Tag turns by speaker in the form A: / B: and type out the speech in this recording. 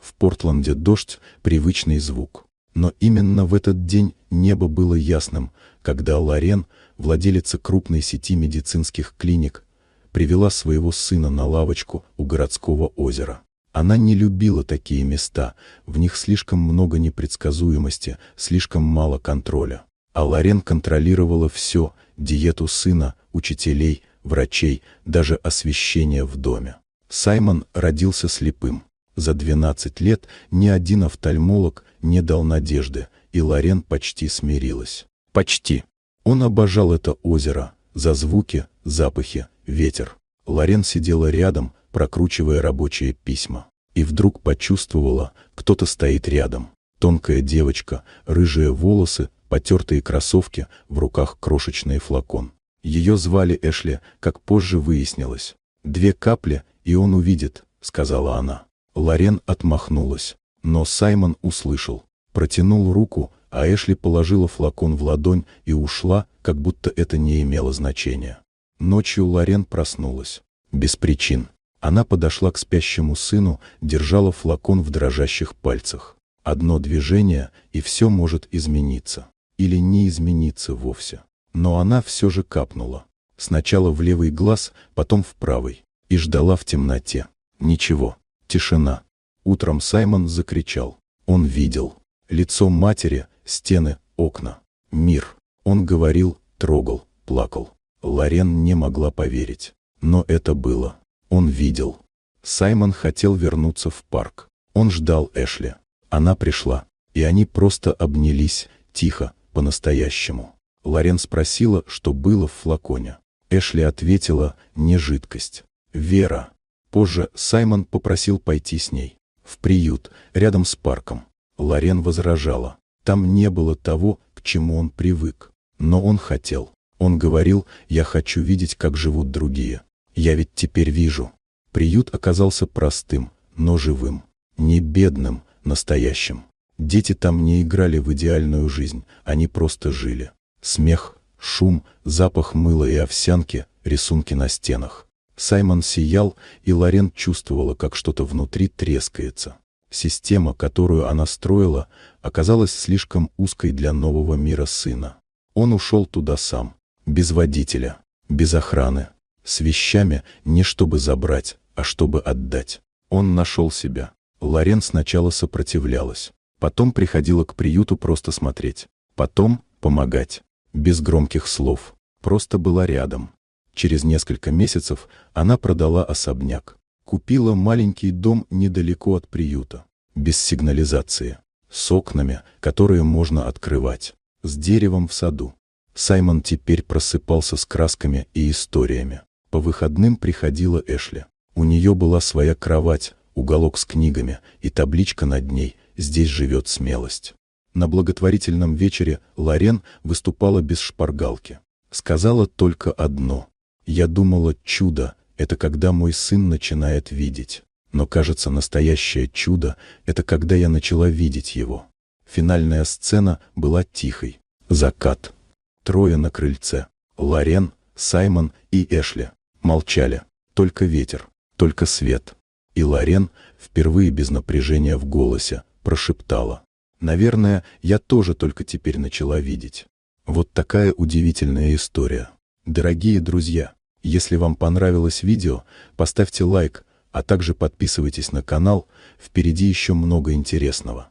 A: В Портленде дождь — привычный звук. Но именно в этот день небо было ясным, когда Лорен, владелица крупной сети медицинских клиник, привела своего сына на лавочку у городского озера. Она не любила такие места, в них слишком много непредсказуемости, слишком мало контроля. А Лорен контролировала все — диету сына, учителей, врачей, даже освещение в доме. Саймон родился слепым. За 12 лет ни один офтальмолог не дал надежды, и Лорен почти смирилась. Почти. Он обожал это озеро, за звуки, запахи, ветер. Лорен сидела рядом, прокручивая рабочие письма. И вдруг почувствовала, кто-то стоит рядом. Тонкая девочка, рыжие волосы, потертые кроссовки, в руках крошечный флакон. Ее звали Эшли, как позже выяснилось. 2 капли, и он увидит, сказала она. Лорен отмахнулась, но Саймон услышал. Протянул руку, а Эшли положила флакон в ладонь и ушла, как будто это не имело значения. Ночью Лорен проснулась. Без причин. Она подошла к спящему сыну, держала флакон в дрожащих пальцах. Одно движение, и все может измениться. Или не измениться вовсе. Но она все же капнула. Сначала в левый глаз, потом в правый. И ждала в темноте. Ничего. Тишина. Утром Саймон закричал. Он видел. Лицо матери, стены, окна. Мир. Он говорил, трогал, плакал. Лорен не могла поверить. Но это было. Он видел. Саймон хотел вернуться в парк. Он ждал Эшли. Она пришла. И они просто обнялись, тихо, по-настоящему. Лорен спросила, что было в флаконе. Эшли ответила, не жидкость. Вера. Позже Саймон попросил пойти с ней. В приют, рядом с парком. Лорен возражала. Там не было того, к чему он привык. Но он хотел. Он говорил, я хочу видеть, как живут другие. Я ведь теперь вижу. Приют оказался простым, но живым. Не бедным, настоящим. Дети там не играли в идеальную жизнь, они просто жили. Смех, шум, запах мыла и овсянки, рисунки на стенах. Саймон сиял, и Лорен чувствовала, как что-то внутри трескается. Система, которую она строила, оказалась слишком узкой для нового мира сына. Он ушел туда сам, без водителя, без охраны, с вещами не чтобы забрать, а чтобы отдать. Он нашел себя. Лорен сначала сопротивлялась, потом приходила к приюту просто смотреть, потом помогать, без громких слов, просто была рядом. Через несколько месяцев она продала особняк, купила маленький дом недалеко от приюта, без сигнализации, с окнами, которые можно открывать, с деревом в саду. Саймон теперь просыпался с красками и историями. По выходным приходила Эшли. У нее была своя кровать, уголок с книгами и табличка над ней «Здесь живет смелость». На благотворительном вечере Лорен выступала без шпаргалки. Сказала только одно. «Я думала, чудо — это когда мой сын начинает видеть. Но, кажется, настоящее чудо — это когда я начала видеть его». Финальная сцена была тихой. Закат. 3 на крыльце. Лорен, Саймон и Эшли. Молчали. Только ветер, только свет. И Лорен, впервые без напряжения в голосе, прошептала. «Наверное, я тоже только теперь начала видеть». Вот такая удивительная история. Дорогие друзья, если вам понравилось видео, поставьте лайк, а также подписывайтесь на канал, впереди еще много интересного.